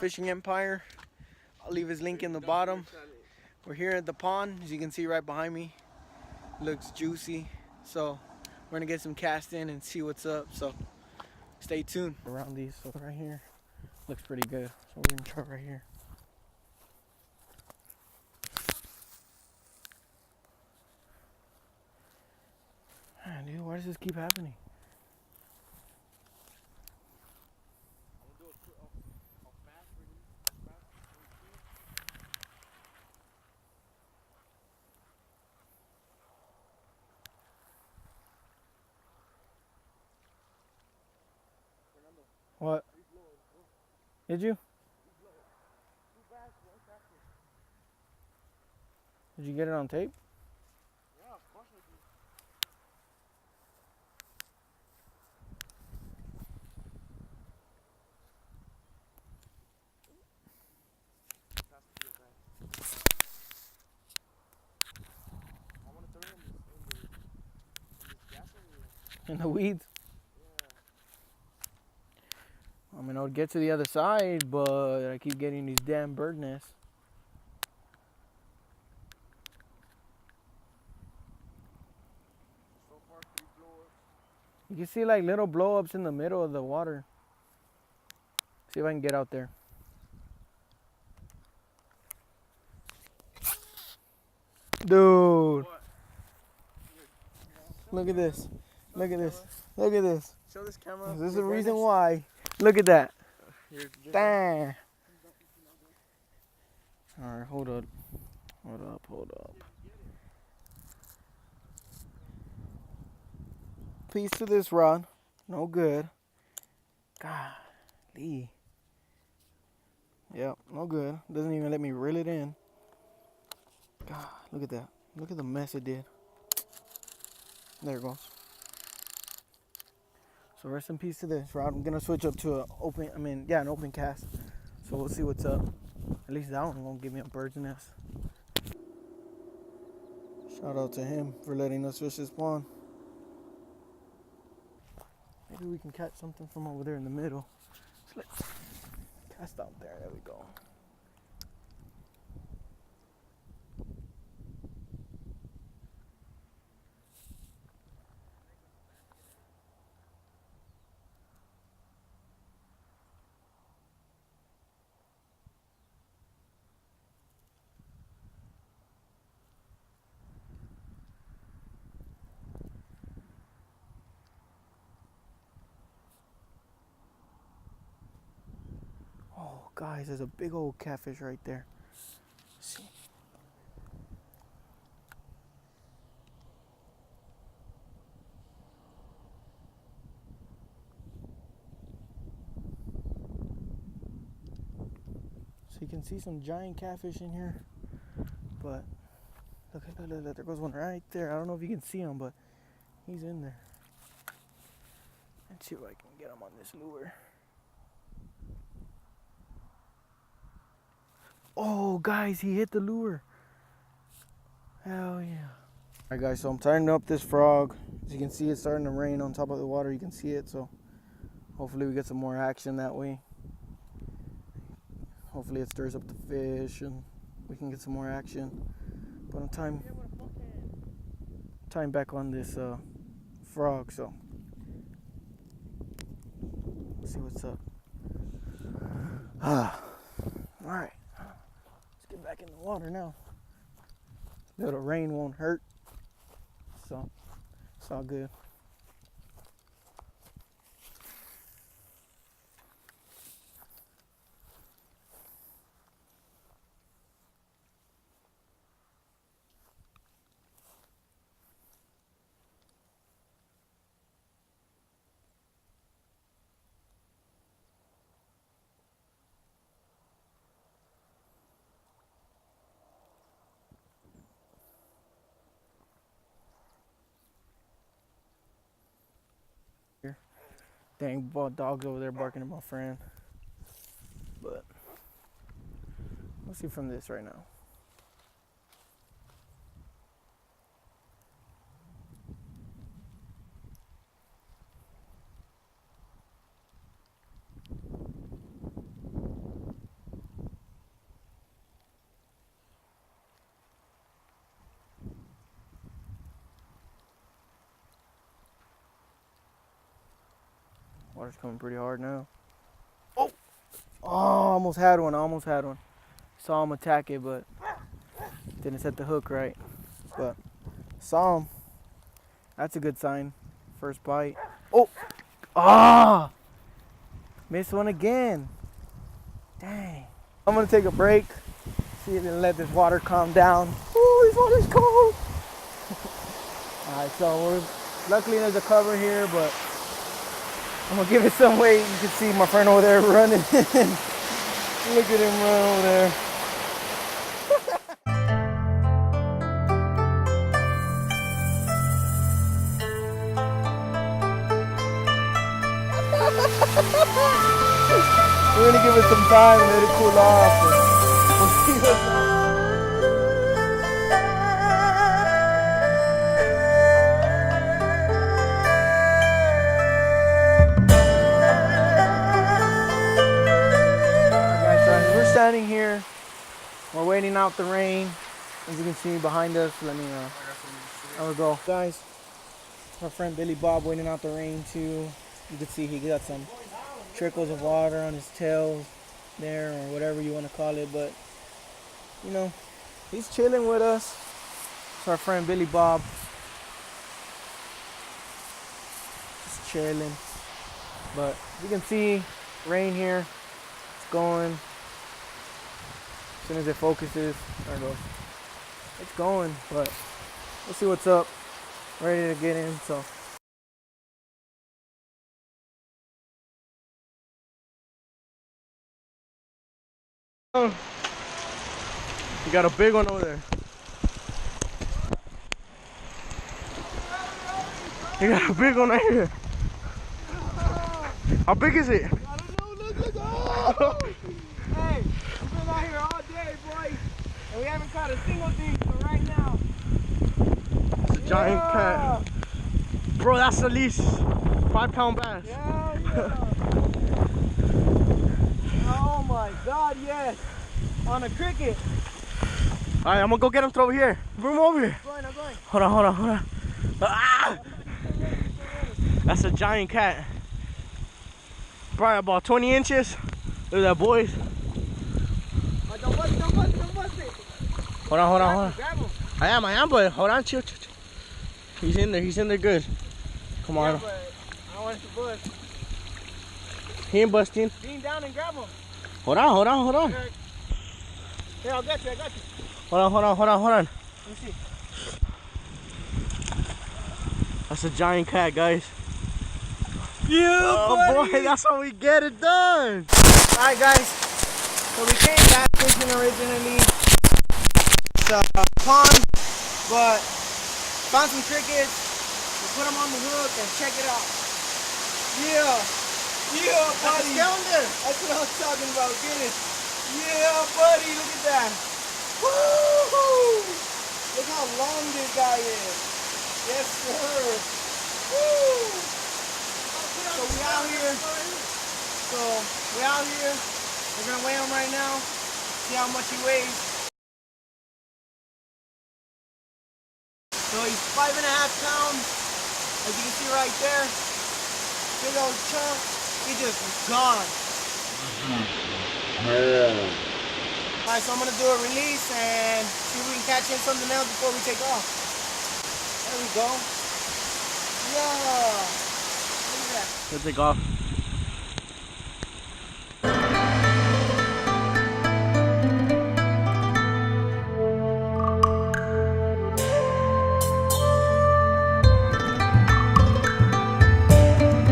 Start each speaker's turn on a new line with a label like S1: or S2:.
S1: Fishing Empire. I'll leave his link in the bottom. We're here at the pond, as you can see right behind me. Looks juicy. So we're gonna get some cast in and see what's up. So stay tuned. Around these, so right here looks pretty good. So we're gonna try right here. Man, dude, why does this keep happening? What? Did you? Did you get it on tape?
S2: Yeah, of course I did. Has to be a bass. I want to throw it in this gas area.
S1: In the weeds?
S2: Yeah.
S1: I mean, I would get to the other side, but I keep getting these damn bird nests.
S2: So far, 3 blow-ups.
S1: You can see like little blow-ups in the middle of the water. See if I can get out there. Dude.
S2: What?
S1: Look at this. Look at this. Look at this.
S2: Show this camera.
S1: This is the reason why. Look at that. Damn. Alright, hold up. Hold up, hold up. Piece to this rod. No good. Golly. Yep, no good. Doesn't even let me reel it in. God, look at that. Look at the mess it did. There it goes. So rest in peace to this rod. I'm gonna switch up to an open cast. So we'll see what's up. At least that one won't give me a bird's nest. Shout out to him for letting us fish this pond. Maybe we can catch something from over there in the middle. So let's cast out there. There we go. Oh, guys, there's a big old catfish right there. Let's see. So you can see some giant catfish in here, but look, there goes one right there. I don't know if you can see him, but he's in there. Let's see if I can get him on this lure. Oh, guys, he hit the lure. Hell yeah. All right, guys, so I'm tightening up this frog. As you can see, it's starting to rain on top of the water. You can see it, so hopefully we get some more action that way. Hopefully it stirs up the fish and we can get some more action. But I'm tying back on this frog, so let's see what's up. All right, let's get back in the water now. Little rain won't hurt, so it's all good. Dang, dog's over there barking at my friend. But let's see from this right now. Water's coming pretty hard now. Oh! Oh, almost had one. I almost had one. Saw him attack it, but didn't set the hook right. But saw him. That's a good sign. First bite. Oh! Ah! Missed one again. Dang. I'm gonna take a break. See if and let this water calm down. Ooh, this water's cold. Alright, so luckily there's a cover here, but I'm gonna give it some weight. You can see my friend over there running. Look at him run over there. We're gonna give it some time and let it cool off. We'll see what's up. We're standing here. We're waiting out the rain. As you can see behind us, let me there we go. Guys, our friend Billy Bob waiting out the rain too. You can see he got some trickles of water on his tail there, or whatever you want to call it, but you know, he's chilling with us. It's our friend Billy Bob. Just chilling. But you can see rain here. It's going. As soon as it focuses, there it goes. It's going, but we'll see what's up. Ready to get in, so. You got a big one over there. You got a big one right here. How big is it?
S2: I don't know, look. Oh! Hey, we've been out here all day, boy. And we haven't caught a single thing, so right now.
S1: It's a giant cat. Bro, that's at least 5-pound bass.
S2: Yeah. Oh my God, yes. On a cricket.
S1: Alright, I'm gonna go get him. Throw over here. Bring him over here.
S2: I'm going.
S1: Hold on. Ah! That's a giant cat. Probably about 20 inches. Look at that, boys.
S2: Don't bust it.
S1: Hold on.
S2: Grab him.
S1: I am, but hold on, chill. He's in there good. Come on.
S2: Yeah, but I don't want it to bust.
S1: He ain't busting.
S2: Lean down and grab him.
S1: Hold on.
S2: Here, I got you.
S1: Hold on.
S2: Let me see.
S1: That's a giant cat, guys.
S2: Yeah,
S1: Oh boy, that's how we get it done.
S2: Alright, guys. So we came back fishing originally. It's a pond, but found some crickets. We put them on the hook and check it out. Yeah, buddy. That's what I was talking about. Get it. Yeah, buddy. Look at that. Woo! Look how long this guy is. Yes, sir. Woo! So we out here. We're gonna weigh him right now. See how much he weighs. So he's 5.5 pounds. As you can see right there. Big old chunk. He just gone. Alright, so I'm gonna do a release and see if we can catch in something else before we take off. There we go. Yeah. Look at that.
S1: Let's take off.